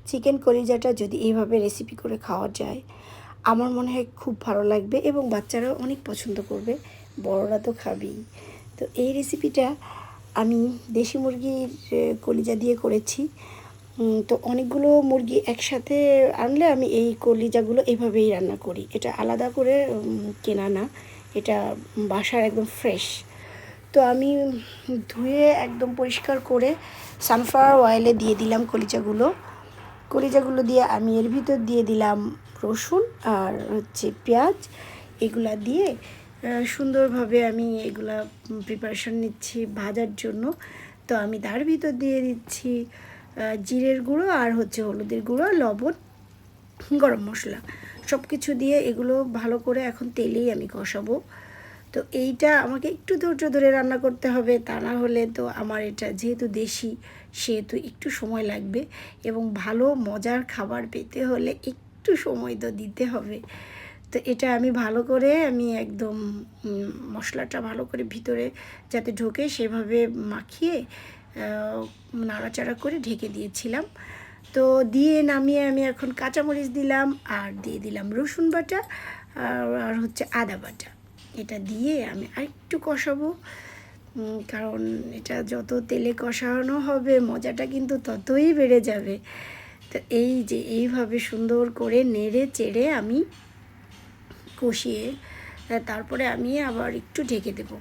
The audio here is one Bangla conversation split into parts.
চিকেন কলিজাটা যদি এইভাবে রেসিপি করে খাওয়া যায় আমার মনে হয় খুব ভালো লাগবে এবং বাচ্চারাও অনেক পছন্দ করবে, বড়রা তো খাবেই। তো এই রেসিপিটা আমি দেশি মুরগির কলিজা দিয়ে করেছি। তো অনেকগুলো মুরগি একসাথে আনলে আমি এই কলিজাগুলো এইভাবেই রান্না করি। এটা আলাদা করে কেনা না, এটা বাসার একদম ফ্রেশ। তো আমি ধুয়ে একদম পরিষ্কার করে সানফ্লাওয়ার অয়েলে দিয়ে দিলাম কলিজাগুলো দিয়ে আমি এর ভিতর দিয়ে দিলাম রসুন আর পেঁয়াজ। এগুলা দিয়ে সুন্দরভাবে আমি এগুলা প্রিপারেশন নিচ্ছি ভাজার জন্য। তো আমি তার ভিতর দিয়ে দিচ্ছি জিরের গুঁড়ো আর হলুদের গুঁড়ো, লবণ, গরম মশলা, সব কিছু দিয়ে এগুলো ভালো করে এখন তেলেই আমি কষাবো। তো এইটা আমাকে একটু ধৈর্য ধরে রান্না করতে হবে, তা না হলে তো আমার এটা যেহেতু দেশি সেহেতু একটু সময় লাগবে এবং ভালো মজার খাবার পেতে হলে একটু সময় তো দিতে হবে। তো এটা আমি ভালো করে একদম মশলাটা ভালো করে ভিতরে যাতে ঢোকে সেভাবে মাখিয়ে নাড়াচাড়া করে ঢেকে দিয়েছিলাম। তো দিয়ে নামিয়ে আমি এখন কাঁচামরিচ দিলাম আর দিয়ে দিলাম রসুন বাটা আর আদা বাটা। এটা দিয়ে আমি আরেকটু কষাবো, কারণ এটা যত তেলে কষানো হবে মজাটা কিন্তু ততই বেড়ে যাবে। তো এই যে এইভাবে সুন্দর করে নেড়ে চেড়ে আমি কষিয়ে তারপরে আমি আবার একটু ঢেকে দেবো,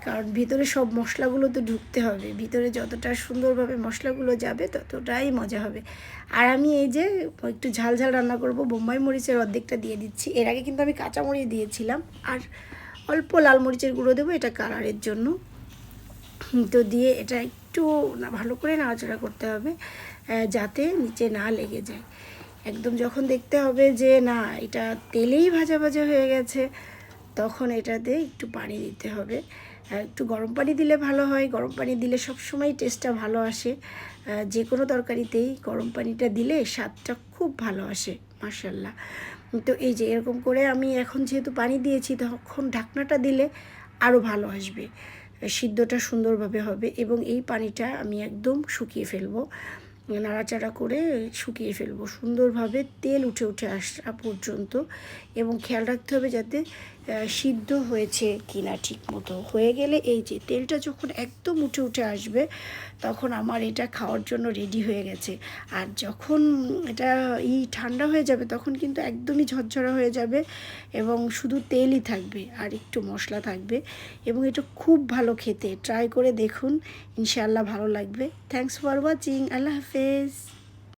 কারণ ভিতরে সব মশলাগুলো তো ঢুকতে হবে। ভিতরে যতটা সুন্দরভাবে মশলাগুলো যাবে ততটাই মজা হবে। আর আমি এই যে একটু ঝাল ঝাল রান্না করব, বোম্বাই মরিচের অর্ধেকটা দিয়ে দিচ্ছি। এর আগে কিন্তু আমি কাঁচা মরিচ দিয়েছিলাম আর অল্প লাল মরিচের গুঁড়ো দেবো, এটা কালারের জন্য। তো দিয়ে এটা একটু ভালো করে নাড়াচাড়া করতে হবে যাতে নিচে না লেগে যায়। একদম যখন দেখতে হবে যে না এটা তেলেই ভাজা ভাজা হয়ে গেছে, তখন এটাতে একটু পানি দিতে হবে। একটু গরম পানি দিলে ভালো হয়, গরম পানি দিলে সবসময় টেস্টটা ভালো আসে। যে কোনো তরকারিতেই গরম পানিটা দিলে স্বাদটা খুব ভালো আসে মাশাআল্লাহ। তো এই যে এরকম করে আমি এখন যেহেতু পানি দিয়েছি তখন ঢাকনাটা দিলে আরও ভালো আসবে, সিদ্ধটা সুন্দরভাবে হবে। এবং এই পানিটা আমি একদম শুকিয়ে ফেলবো, নাড়াচাড়া করে শুকিয়ে ফেলবো সুন্দরভাবে, তেল উঠে উঠে আসা পর্যন্ত। এবং খেয়াল রাখতে হবে যাতে সিদ্ধ হয়েছে কিনা ঠিক মতো। হয়ে গেলে এই যে তেলটা যখন একদম উঠে উঠে আসবে তখন আমার এটা খাওয়ার জন্য রেডি হয়ে গেছে। আর যখন এটা ঠান্ডা হয়ে যাবে তখন কিন্তু একদমই ঝরঝরা হয়ে যাবে এবং শুধু তেলই থাকবে আর একটু মশলা থাকবে। এবং এটা খুব ভালো খেতে, ট্রাই করে দেখুন, ইনশাআল্লাহ ভালো লাগবে। থ্যাংকস ফর ওয়াচিং, আল্লাহ হাফেজ।